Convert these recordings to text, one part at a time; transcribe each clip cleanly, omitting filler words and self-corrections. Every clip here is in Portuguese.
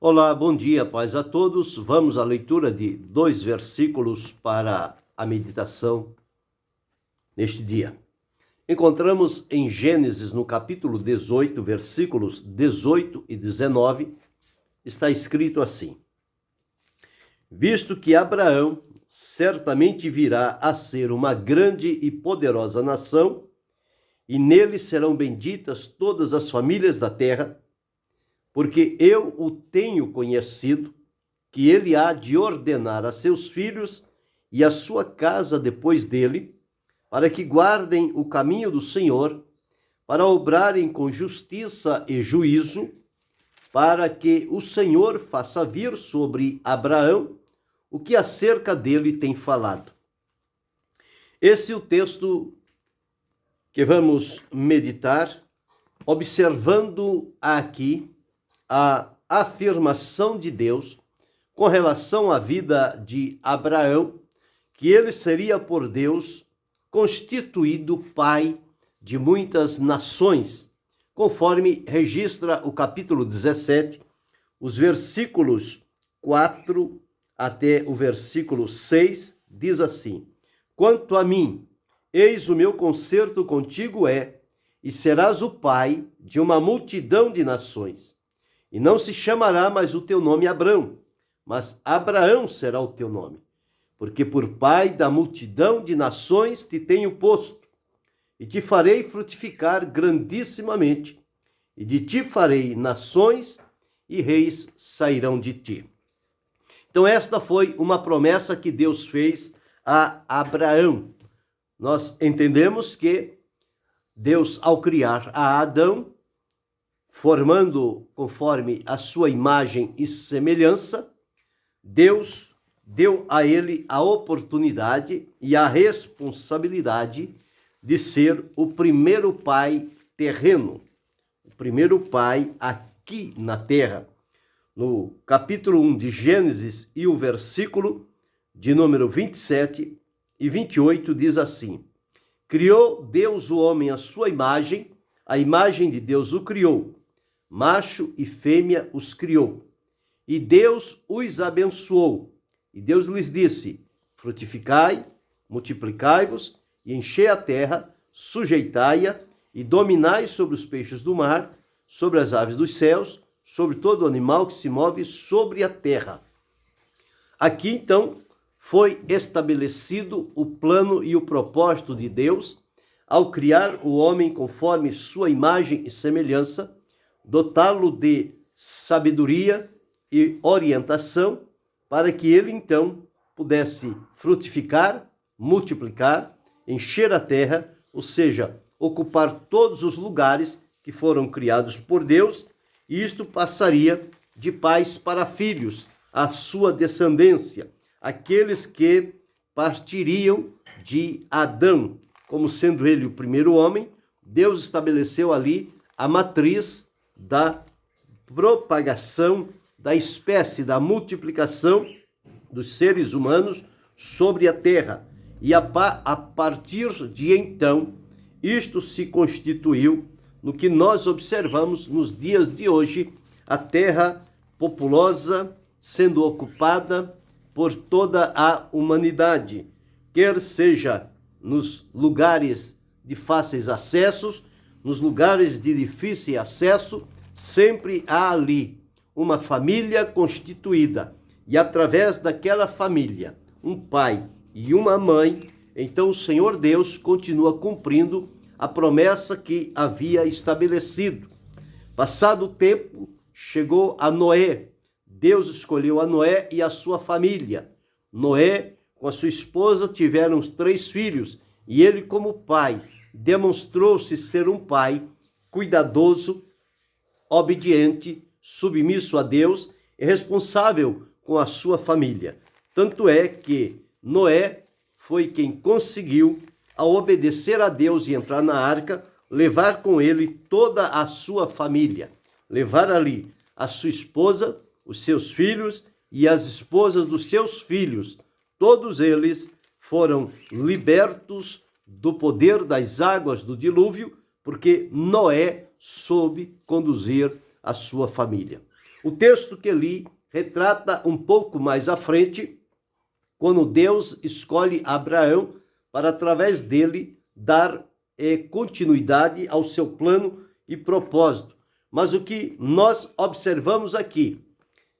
Olá, bom dia, paz a todos. Vamos à leitura de 2 versículos para a meditação neste dia. Encontramos em Gênesis, no capítulo 18, versículos 18 e 19, está escrito assim: Visto que Abraão certamente virá a ser uma grande e poderosa nação, e nele serão benditas todas as famílias da terra, porque eu o tenho conhecido, que ele há de ordenar a seus filhos e a sua casa depois dele, para que guardem o caminho do Senhor, para obrarem com justiça e juízo, para que o Senhor faça vir sobre Abraão o que acerca dele tem falado. Esse é o texto que vamos meditar, observando aqui a afirmação de Deus com relação à vida de Abraão, que ele seria por Deus constituído pai de muitas nações, conforme registra o capítulo 17, os versículos 4 até o versículo 6, diz assim: Quanto a mim, eis o meu concerto contigo e serás o pai de uma multidão de nações. E não se chamará mais o teu nome Abrão, mas Abraão será o teu nome, porque por pai da multidão de nações te tenho posto, e te farei frutificar grandissimamente, e de ti farei nações, e reis sairão de ti. Então esta foi uma promessa que Deus fez a Abraão. Nós entendemos que Deus, ao criar a Adão, formando conforme a sua imagem e semelhança, Deus deu a ele a oportunidade e a responsabilidade de ser o primeiro pai terreno, o primeiro pai aqui na terra. No capítulo 1 de Gênesis e o versículo de número 27 e 28 diz assim: Criou Deus o homem à sua imagem, a imagem de Deus o criou, macho e fêmea os criou. E Deus os abençoou. E Deus lhes disse: frutificai, multiplicai-vos e enchei a terra, sujeitai-a e dominai sobre os peixes do mar, sobre as aves dos céus, sobre todo animal que se move sobre a terra. Aqui, então, foi estabelecido o plano e o propósito de Deus ao criar o homem conforme sua imagem e semelhança, dotá-lo de sabedoria e orientação para que ele, então, pudesse frutificar, multiplicar, encher a terra, ou seja, ocupar todos os lugares que foram criados por Deus, e isto passaria de pais para filhos, a sua descendência, aqueles que partiriam de Adão, como sendo ele o primeiro homem. Deus estabeleceu ali a matriz da propagação da espécie, da multiplicação dos seres humanos sobre a terra. E a partir de então, isto se constituiu no que nós observamos nos dias de hoje, a terra populosa sendo ocupada por toda a humanidade, quer seja nos lugares de fáceis acessos, nos lugares de difícil acesso, sempre há ali uma família constituída, e através daquela família, um pai e uma mãe, então o Senhor Deus continua cumprindo a promessa que havia estabelecido. Passado o tempo, chegou a Noé. Deus escolheu a Noé e a sua família. Noé, com a sua esposa, tiveram 3 filhos, e ele, como pai, demonstrou-se ser um pai cuidadoso, obediente, submisso a Deus e responsável com a sua família. Tanto é que Noé foi quem conseguiu, ao obedecer a Deus e entrar na arca, levar com ele toda a sua família, levar ali a sua esposa, os seus filhos e as esposas dos seus filhos. Todos eles foram libertos do poder das águas do dilúvio, porque Noé soube conduzir a sua família. O texto que li retrata um pouco mais à frente, quando Deus escolhe Abraão para, através dele, dar continuidade ao seu plano e propósito. Mas o que nós observamos aqui,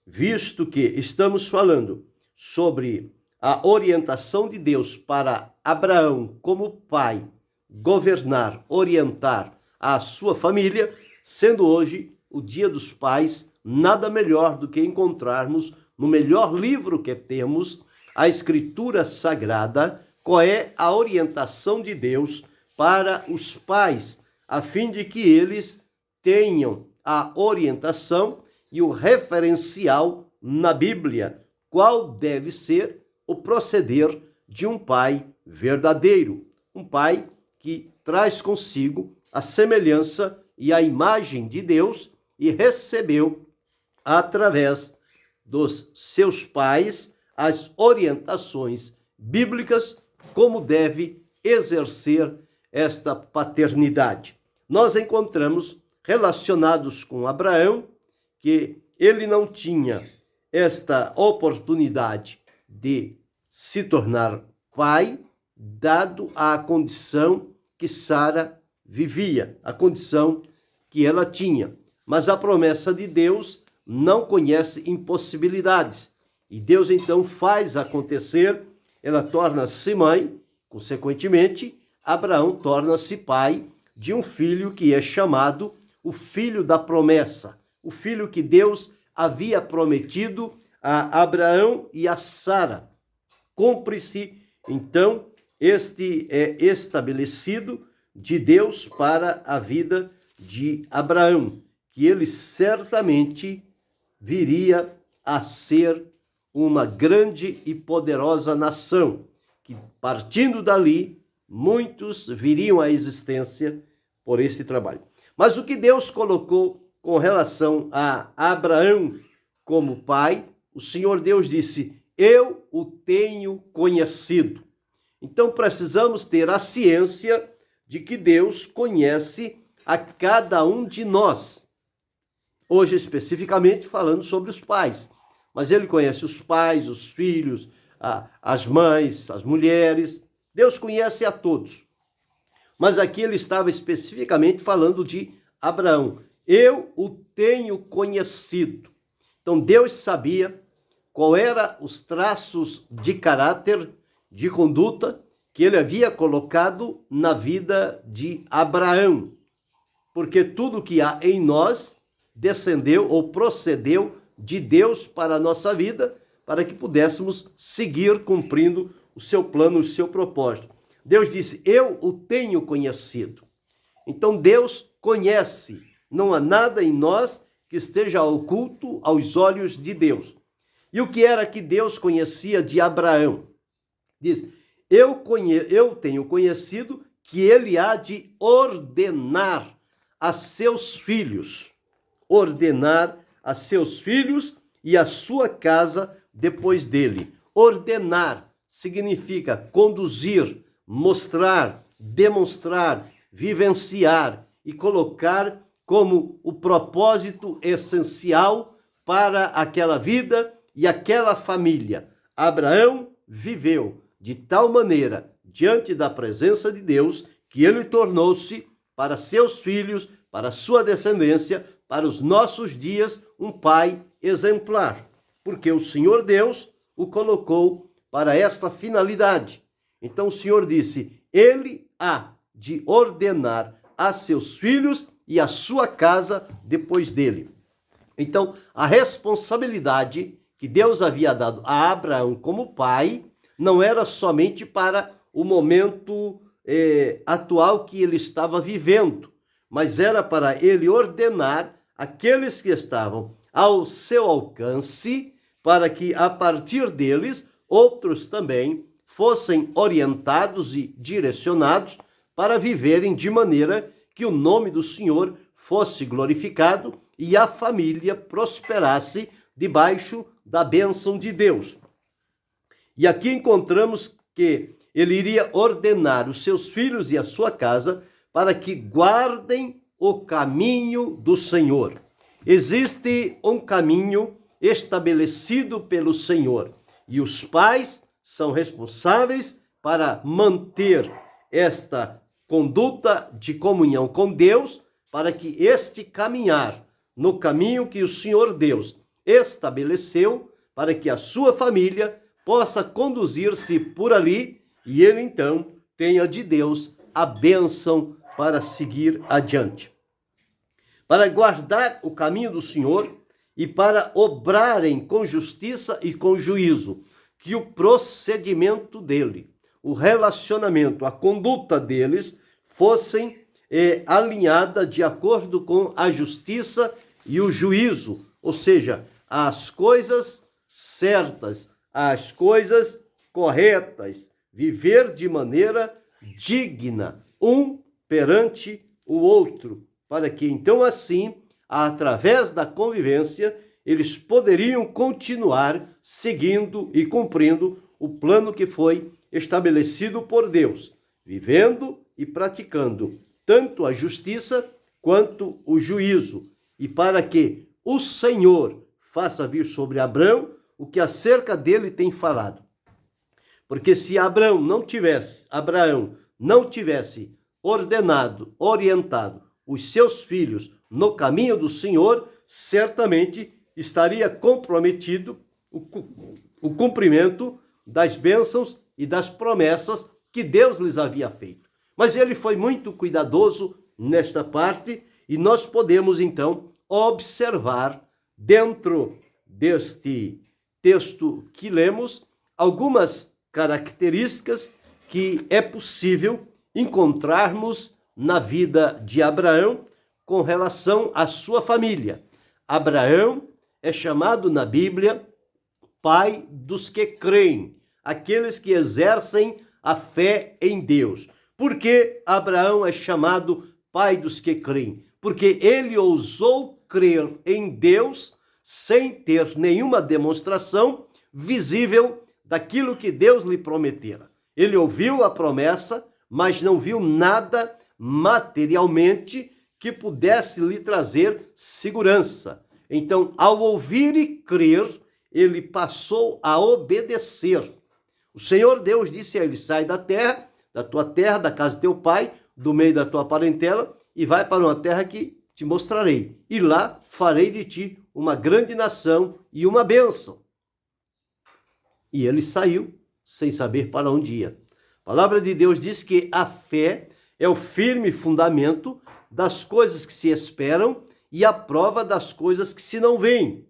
visto que estamos falando sobre a orientação de Deus para Abraão como pai, governar, orientar a sua família, sendo hoje o Dia dos Pais, nada melhor do que encontrarmos no melhor livro que temos, a Escritura Sagrada, qual é a orientação de Deus para os pais, a fim de que eles tenham a orientação e o referencial na Bíblia, qual deve ser o proceder de um pai verdadeiro, um pai que traz consigo a semelhança e a imagem de Deus e recebeu, através dos seus pais, as orientações bíblicas, como deve exercer esta paternidade. Nós encontramos relacionados com Abraão que ele não tinha esta oportunidade de se tornar pai, dado a condição que Sara vivia, a condição que ela tinha. Mas a promessa de Deus não conhece impossibilidades. E Deus então faz acontecer, ela torna-se mãe, consequentemente, Abraão torna-se pai de um filho que é chamado o filho da promessa, o filho que Deus havia prometido a Abraão e a Sara. Cumpre-se, então, este é estabelecido de Deus para a vida de Abraão, que ele certamente viria a ser uma grande e poderosa nação, que partindo dali, muitos viriam à existência por esse trabalho. Mas o que Deus colocou com relação a Abraão como pai, o Senhor Deus disse: eu o tenho conhecido. Então precisamos ter a ciência de que Deus conhece a cada um de nós. Hoje, especificamente, falando sobre os pais. Mas ele conhece os pais, os filhos, as mães, as mulheres. Deus conhece a todos. Mas aqui ele estava especificamente falando de Abraão. Eu o tenho conhecido. Então Deus sabia qual eram os traços de caráter, de conduta, que ele havia colocado na vida de Abraão. Porque tudo que há em nós descendeu ou procedeu de Deus para a nossa vida, para que pudéssemos seguir cumprindo o seu plano, o seu propósito. Deus disse: eu o tenho conhecido. Então Deus conhece. Não há nada em nós que esteja oculto aos olhos de Deus. E o que era que Deus conhecia de Abraão? Diz: eu tenho conhecido que ele há de ordenar a seus filhos. Ordenar a seus filhos e a sua casa depois dele. Ordenar significa conduzir, mostrar, demonstrar, vivenciar e colocar como o propósito essencial para aquela vida e aquela família. Abraão viveu de tal maneira diante da presença de Deus que ele tornou-se para seus filhos, para sua descendência, para os nossos dias, um pai exemplar, porque o Senhor Deus o colocou para esta finalidade. Então o Senhor disse: ele há de ordenar a seus filhos e a sua casa depois dele. Então, a responsabilidade que Deus havia dado a Abraão como pai não era somente para o momento atual que ele estava vivendo, mas era para ele ordenar aqueles que estavam ao seu alcance, para que a partir deles outros também fossem orientados e direcionados para viverem de maneira que o nome do Senhor fosse glorificado e a família prosperasse debaixo da bênção de Deus. E aqui encontramos que ele iria ordenar os seus filhos e a sua casa para que guardem o caminho do Senhor. Existe um caminho estabelecido pelo Senhor e os pais são responsáveis para manter esta conduta de comunhão com Deus, para que este caminhar no caminho que o Senhor Deus estabeleceu, para que a sua família possa conduzir-se por ali e ele então tenha de Deus a bênção para seguir adiante. Para guardar o caminho do Senhor e para obrarem com justiça e com juízo, que o procedimento dele, o relacionamento, a conduta deles fossem alinhada de acordo com a justiça e o juízo, ou seja, as coisas certas, as coisas corretas, viver de maneira digna, um perante o outro, para que então assim, através da convivência, eles poderiam continuar seguindo e cumprindo o plano que foi estabelecido por Deus, vivendo e praticando tanto a justiça quanto o juízo, e para que o Senhor faça vir sobre Abrão o que acerca dele tem falado. Porque se Abraão não tivesse ordenado, orientado os seus filhos no caminho do Senhor, certamente estaria comprometido o cumprimento das bênçãos e das promessas que Deus lhes havia feito. Mas ele foi muito cuidadoso nesta parte e nós podemos então observar dentro deste texto que lemos algumas características que é possível encontrarmos na vida de Abraão com relação à sua família. Abraão é chamado na Bíblia pai dos que creem, aqueles que exercem a fé em Deus. Por que Abraão é chamado pai dos que creem? Porque ele ousou crer em Deus sem ter nenhuma demonstração visível daquilo que Deus lhe prometera. Ele ouviu a promessa, mas não viu nada materialmente que pudesse lhe trazer segurança. Então, ao ouvir e crer, ele passou a obedecer. O Senhor Deus disse a ele: sai da terra, da tua terra, da casa de teu pai, do meio da tua parentela, e vai para uma terra que te mostrarei. E lá farei de ti uma grande nação e uma bênção. E ele saiu sem saber para onde ia. A palavra de Deus diz que a fé é o firme fundamento das coisas que se esperam e a prova das coisas que se não veem.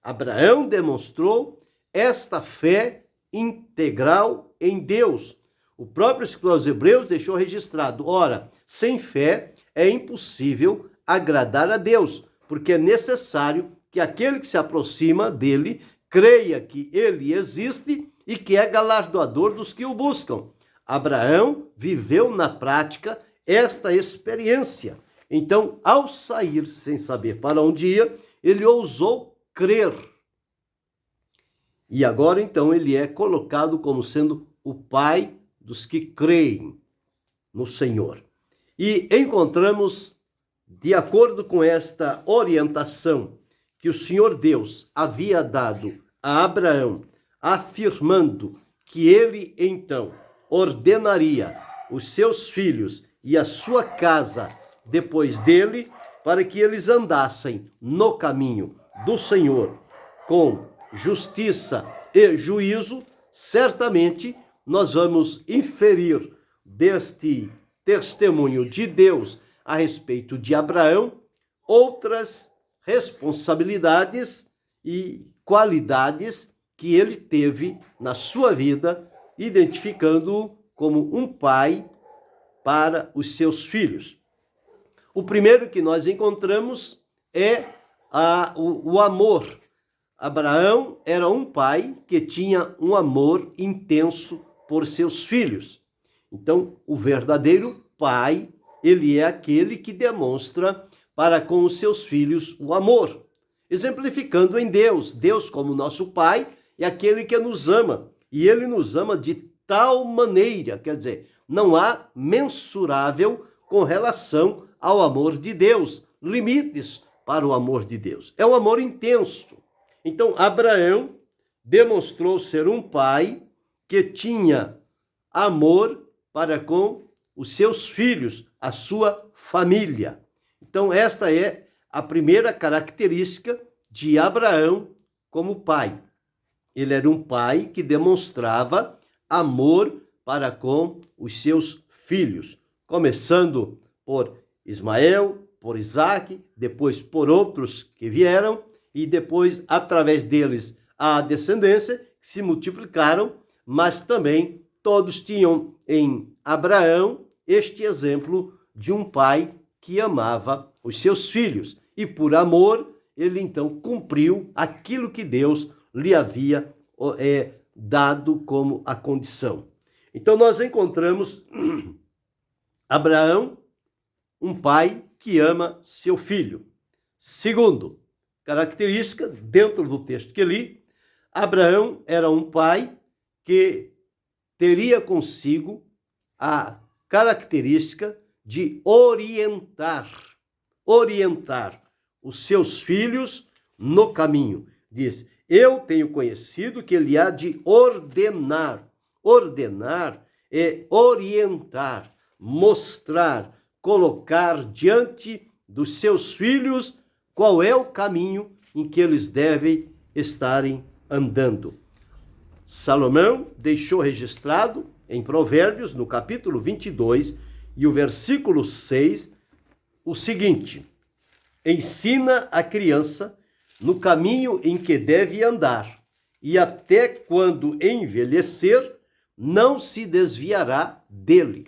Abraão demonstrou esta fé integral em Deus. O próprio escritor aos Hebreus deixou registrado: ora, sem fé é impossível agradar a Deus, porque é necessário que aquele que se aproxima dele creia que ele existe e que é galardoador dos que o buscam. Abraão viveu na prática esta experiência. Então, ao sair sem saber para onde ia, ele ousou crer. E agora, então, ele é colocado como sendo o pai dos que creem no Senhor. E encontramos, de acordo com esta orientação que o Senhor Deus havia dado a Abraão, afirmando que ele, então, ordenaria os seus filhos e a sua casa depois dele, para que eles andassem no caminho do Senhor com justiça e juízo, certamente nós vamos inferir deste testemunho de Deus a respeito de Abraão outras responsabilidades e qualidades que ele teve na sua vida, identificando-o como um pai para os seus filhos. O primeiro que nós encontramos é o amor. Abraão era um pai que tinha um amor intenso por seus filhos. Então, o verdadeiro pai, ele é aquele que demonstra para com os seus filhos o amor, exemplificando em Deus. Deus, como nosso pai, é aquele que nos ama, e ele nos ama de tal maneira, quer dizer, não há mensurável com relação ao amor de Deus, limites para o amor de Deus. É um amor intenso. Então, Abraão demonstrou ser um pai que tinha amor para com os seus filhos, a sua família. Então, esta é a primeira característica de Abraão como pai. Ele era um pai que demonstrava amor para com os seus filhos, começando por Ismael, por Isaque, depois por outros que vieram, e depois, através deles, a descendência, que se multiplicaram, mas também todos tinham em Abraão este exemplo de um pai que amava os seus filhos. E por amor, ele então cumpriu aquilo que Deus lhe havia dado como a condição. Então nós encontramos Abraão, um pai que ama seu filho. Segundo característica, dentro do texto que li, Abraão era um pai que teria consigo a característica de orientar os seus filhos no caminho. Diz, eu tenho conhecido que ele há de ordenar. Ordenar é orientar, mostrar, colocar diante dos seus filhos qual é o caminho em que eles devem estarem andando. Salomão deixou registrado em Provérbios, no capítulo 22, e o versículo 6, o seguinte: ensina a criança no caminho em que deve andar, e até quando envelhecer, não se desviará dele.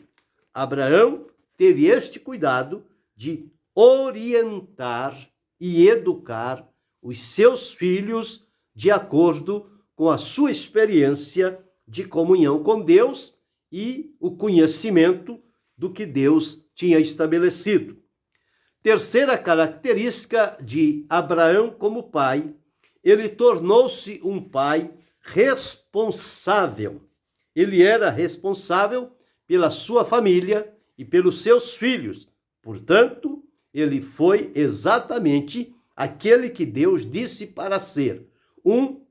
Abraão teve este cuidado de orientar e educar os seus filhos de acordo com a sua experiência de comunhão com Deus e o conhecimento do que Deus tinha estabelecido. Terceira característica de Abraão como pai, ele tornou-se um pai responsável. Ele era responsável pela sua família e pelos seus filhos. Portanto, ele foi exatamente aquele que Deus disse para ser: um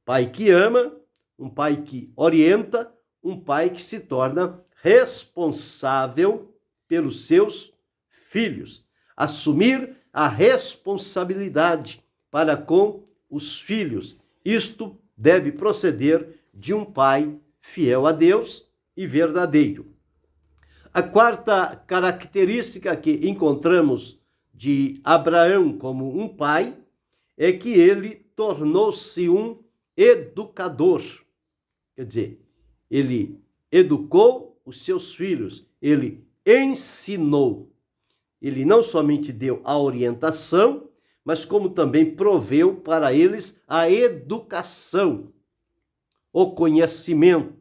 pai que ama, um pai que orienta, um pai que se torna responsável pelos seus filhos. Assumir a responsabilidade para com os filhos. Isto deve proceder de um pai fiel a Deus e verdadeiro. A quarta característica que encontramos de Abraão como um pai é que ele tornou-se um educador. Quer dizer, ele educou os seus filhos, ele ensinou. Ele não somente deu a orientação, mas como também proveu para eles a educação, o conhecimento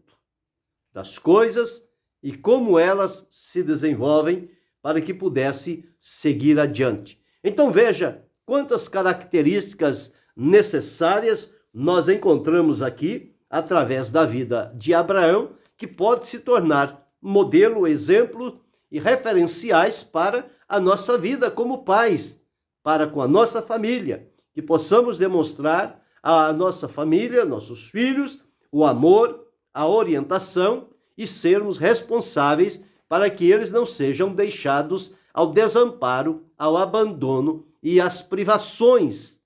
das coisas e como elas se desenvolvem para que pudesse seguir adiante. Então veja quantas características necessárias nós encontramos aqui através da vida de Abraão, que pode se tornar modelo, exemplo e referenciais para a nossa vida como pais, para com a nossa família, que possamos demonstrar à nossa família, nossos filhos, o amor, a orientação e sermos responsáveis para que eles não sejam deixados ao desamparo, ao abandono e às privações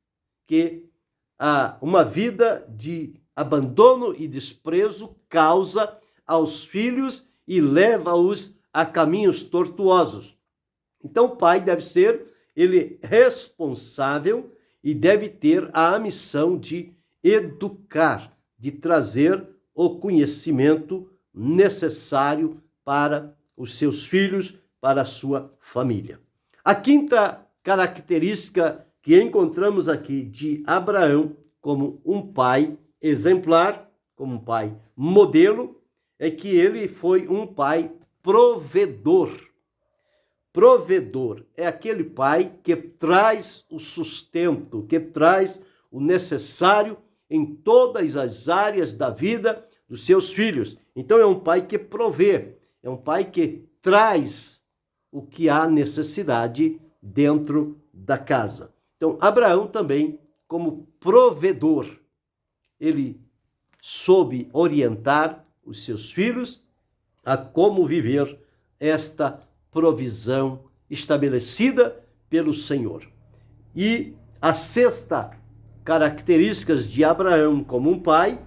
que uma vida de abandono e desprezo causa aos filhos e leva-os a caminhos tortuosos. Então o pai deve ser responsável e deve ter a missão de educar, de trazer o conhecimento necessário para os seus filhos, para a sua família. A quinta característica que encontramos aqui de Abraão como um pai exemplar, como um pai modelo, é que ele foi um pai provedor. Provedor é aquele pai que traz o sustento, que traz o necessário em todas as áreas da vida dos seus filhos. Então é um pai que provê, é um pai que traz o que há necessidade dentro da casa. Então, Abraão também, como provedor, ele soube orientar os seus filhos a como viver esta provisão estabelecida pelo Senhor. E a sexta característica de Abraão como um pai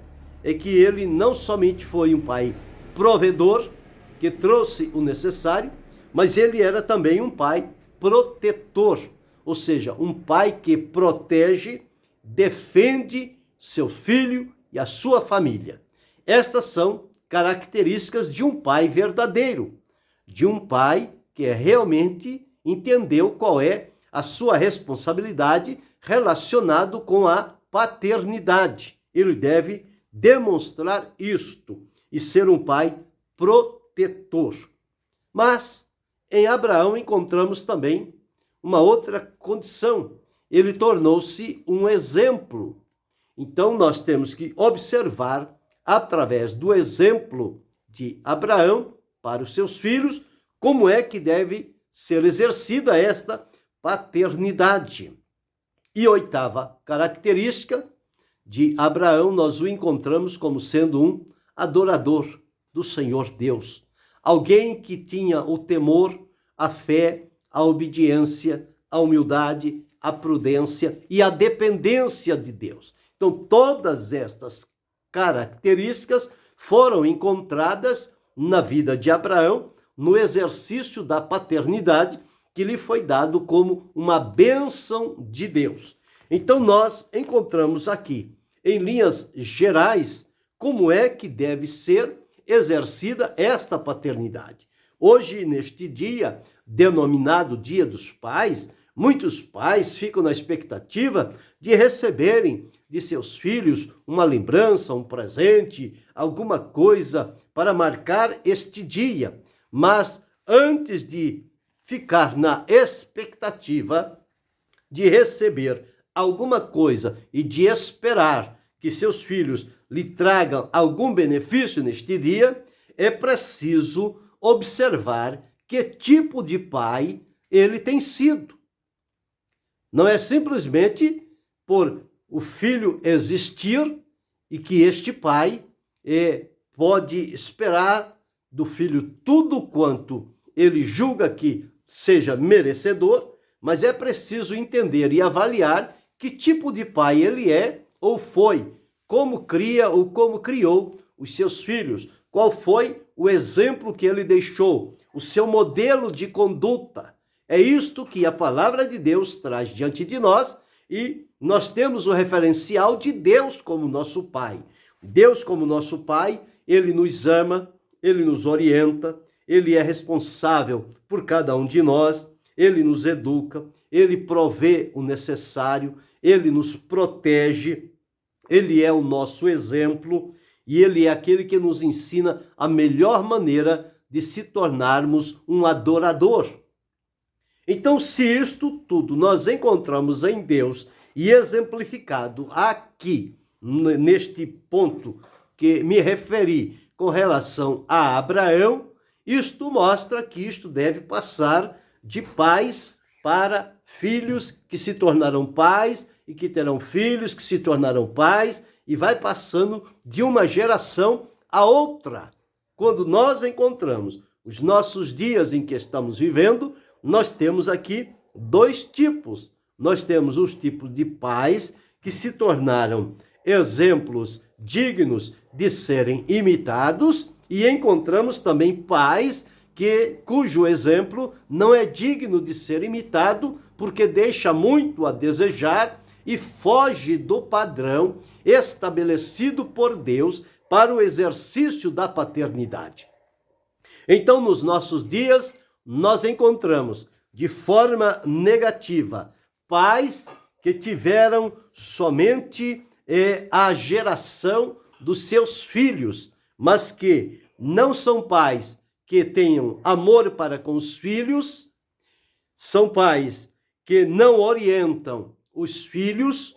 é que ele não somente foi um pai provedor, que trouxe o necessário, mas ele era também um pai protetor, ou seja, um pai que protege, defende seu filho e a sua família. Estas são características de um pai verdadeiro, de um pai que realmente entendeu qual é a sua responsabilidade relacionado com a paternidade. Ele deve demonstrar isto e ser um pai protetor. Mas em Abraão encontramos também uma outra condição. Ele tornou-se um exemplo. Então nós temos que observar, através do exemplo de Abraão para os seus filhos, como é que deve ser exercida esta paternidade. E oitava característica de Abraão, nós o encontramos como sendo um adorador do Senhor Deus. Alguém que tinha o temor, a fé, a obediência, a humildade, a prudência e a dependência de Deus. Então, todas estas características foram encontradas na vida de Abraão, no exercício da paternidade que lhe foi dado como uma bênção de Deus. Então, nós encontramos aqui, em linhas gerais, como é que deve ser exercida esta paternidade. Hoje, neste dia, denominado Dia dos Pais, muitos pais ficam na expectativa de receberem de seus filhos uma lembrança, um presente, alguma coisa para marcar este dia. Mas antes de ficar na expectativa de receber alguma coisa e de esperar que seus filhos lhe tragam algum benefício neste dia, é preciso observar que tipo de pai ele tem sido. Não é simplesmente por o filho existir e que este pai pode esperar do filho tudo quanto ele julga que seja merecedor, mas é preciso entender e avaliar que tipo de pai ele é ou foi, como cria ou como criou os seus filhos, qual foi o exemplo que ele deixou, o seu modelo de conduta. É isto que a palavra de Deus traz diante de nós e nós temos o referencial de Deus como nosso Pai. Deus como nosso Pai, ele nos ama, ele nos orienta, ele é responsável por cada um de nós, ele nos educa, ele provê o necessário, ele nos protege, ele é o nosso exemplo e ele é aquele que nos ensina a melhor maneira de se tornarmos um adorador. Então, se isto tudo nós encontramos em Deus e exemplificado aqui, neste ponto que me referi com relação a Abraão, isto mostra que isto deve passar de pais para filhos que se tornarão pais e que terão filhos que se tornarão pais e vai passando de uma geração a outra. Quando nós encontramos os nossos dias em que estamos vivendo, nós temos aqui dois tipos. Nós temos os tipos de pais que se tornaram exemplos dignos de serem imitados e encontramos também pais cujo exemplo não é digno de ser imitado porque deixa muito a desejar e foge do padrão estabelecido por Deus para o exercício da paternidade. Então, nos nossos dias, nós encontramos de forma negativa pais que tiveram somente a geração dos seus filhos, mas que não são pais que tenham amor para com os filhos, são pais que não orientam os filhos,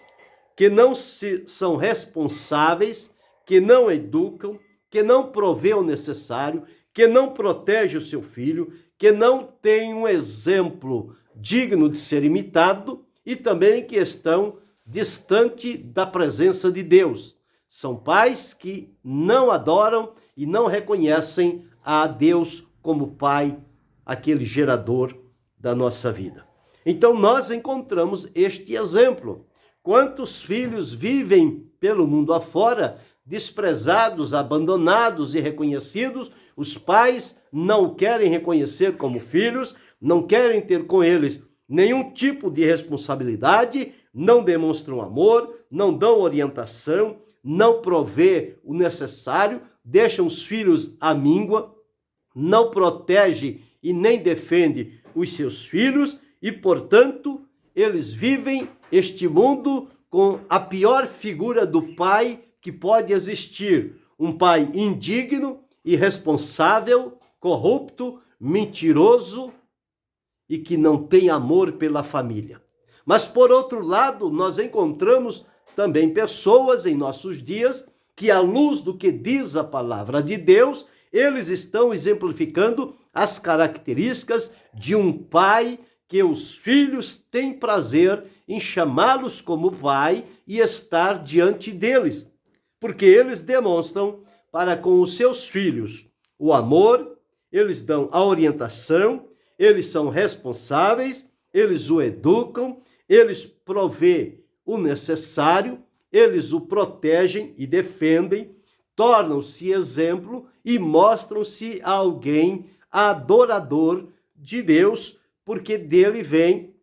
que não são responsáveis, que não educam, que não provê o necessário, que não protege o seu filho, que não tem um exemplo digno de ser imitado e também que estão distante da presença de Deus. São pais que não adoram e não reconhecem a Deus como Pai, aquele gerador da nossa vida. Então nós encontramos este exemplo. Quantos filhos vivem pelo mundo afora, desprezados, abandonados e reconhecidos? Os pais não querem reconhecer como filhos, não querem ter com eles nenhum tipo de responsabilidade, não demonstram amor, não dão orientação, não provê o necessário, deixam os filhos à míngua, não protege e nem defende os seus filhos e, portanto, eles vivem este mundo com a pior figura do pai que pode existir. Um pai indigno, irresponsável, corrupto, mentiroso e que não tem amor pela família. Mas, por outro lado, nós encontramos também pessoas em nossos dias que, à luz do que diz a palavra de Deus, eles estão exemplificando as características de um pai que os filhos têm prazer em chamá-los como pai e estar diante deles, porque eles demonstram para com os seus filhos o amor, eles dão a orientação, eles são responsáveis, eles o educam, eles provê o necessário, eles o protegem e defendem, tornam-se exemplo e mostram-se alguém adorador de Deus, porque dele vem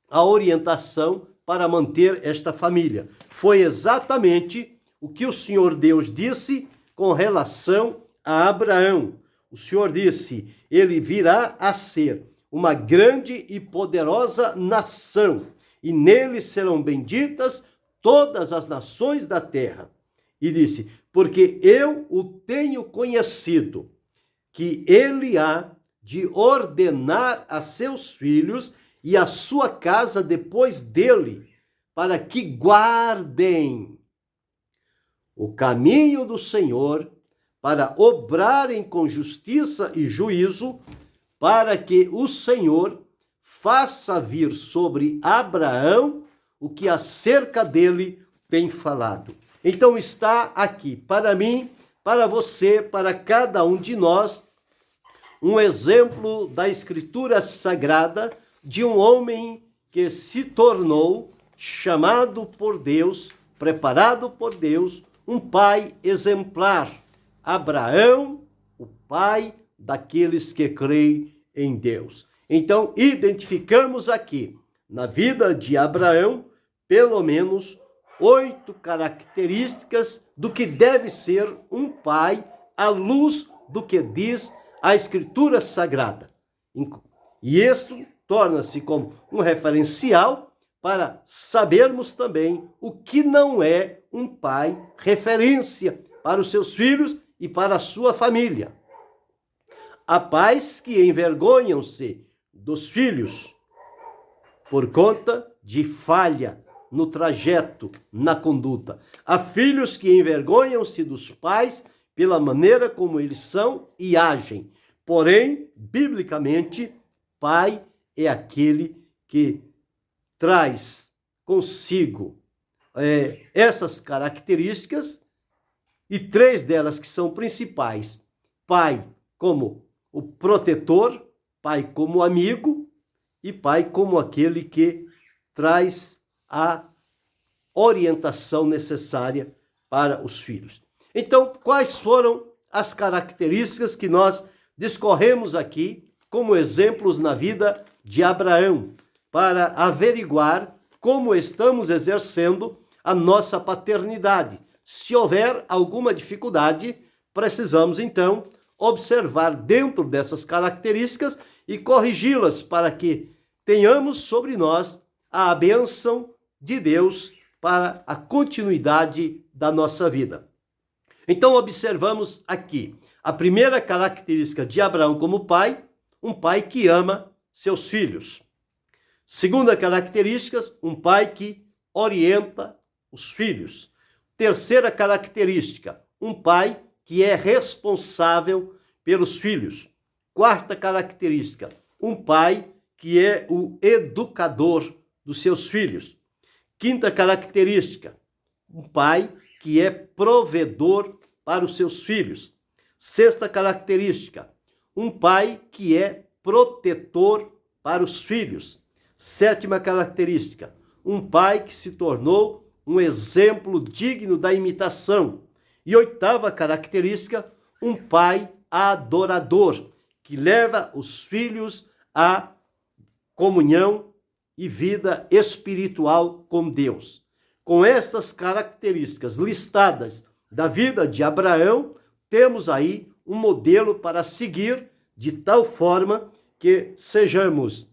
a orientação para manter esta família. Foi exatamente o que o Senhor Deus disse com relação a Abraão. O Senhor disse: ele virá a ser uma grande e poderosa nação, e nele serão benditas todas as nações da terra. E disse: porque eu o tenho conhecido, que ele há de ordenar a seus filhos e a sua casa depois dele, para que guardem o caminho do Senhor, para obrarem com justiça e juízo, para que o Senhor faça vir sobre Abraão o que acerca dele tem falado. Então está aqui, para mim, para você, para cada um de nós, um exemplo da Escritura Sagrada de um homem que se tornou chamado por Deus, preparado por Deus, um pai exemplar. Abraão, o pai daqueles que creem em Deus. Então, identificamos aqui, na vida de Abraão, pelo menos 8 características do que deve ser um pai à luz do que diz a Escritura Sagrada. E isto torna-se como um referencial para sabermos também o que não é um pai referência para os seus filhos e para a sua família. Há pais que envergonham-se dos filhos por conta de falha no trajeto, na conduta. Há filhos que envergonham-se dos pais pela maneira como eles são e agem. Porém, biblicamente, pai é aquele que traz consigo essas características e 3 delas que são principais. Pai como o protetor, pai como amigo e pai como aquele que traz a orientação necessária para os filhos. Então, quais foram as características que nós discorremos aqui como exemplos na vida de Abraão, para averiguar como estamos exercendo a nossa paternidade? Se houver alguma dificuldade, precisamos então observar dentro dessas características e corrigi-las para que tenhamos sobre nós a bênção de Deus para a continuidade da nossa vida. Então, observamos aqui a primeira característica de Abraão como pai, um pai que ama seus filhos. Segunda característica, um pai que orienta os filhos. Terceira característica, um pai que é responsável pelos filhos. Quarta característica, um pai que é o educador dos seus filhos. Quinta característica, um pai que é provedor para os seus filhos. Sexta característica, um pai que é protetor para os filhos. Sétima característica, um pai que se tornou um exemplo digno da imitação. E oitava característica, um pai adorador, que leva os filhos à comunhão e vida espiritual com Deus. Com estas características listadas da vida de Abraão, temos aí um modelo para seguir de tal forma que sejamos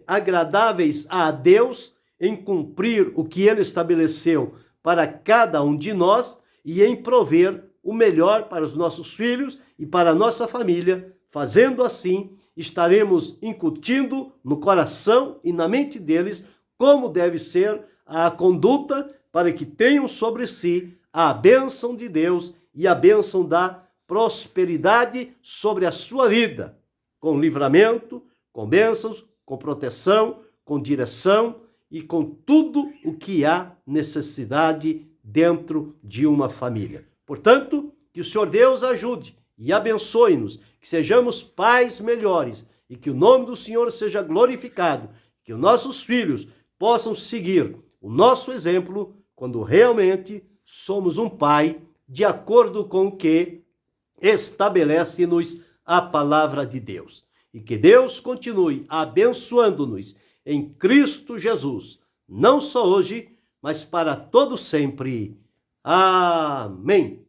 agradáveis a Deus em cumprir o que Ele estabeleceu para cada um de nós e em prover o melhor para os nossos filhos e para a nossa família. Fazendo assim, estaremos incutindo no coração e na mente deles como deve ser a conduta para que tenham sobre si a bênção de Deus e a bênção da prosperidade sobre a sua vida, com livramento, com bênçãos, com proteção, com direção e com tudo o que há necessidade dentro de uma família. Portanto, que o Senhor Deus ajude e abençoe-nos, que sejamos pais melhores e que o nome do Senhor seja glorificado, que os nossos filhos possam seguir o nosso exemplo quando realmente somos um pai de acordo com o que estabelece-nos a palavra de Deus. E que Deus continue abençoando-nos em Cristo Jesus, não só hoje, mas para todo sempre. Amém.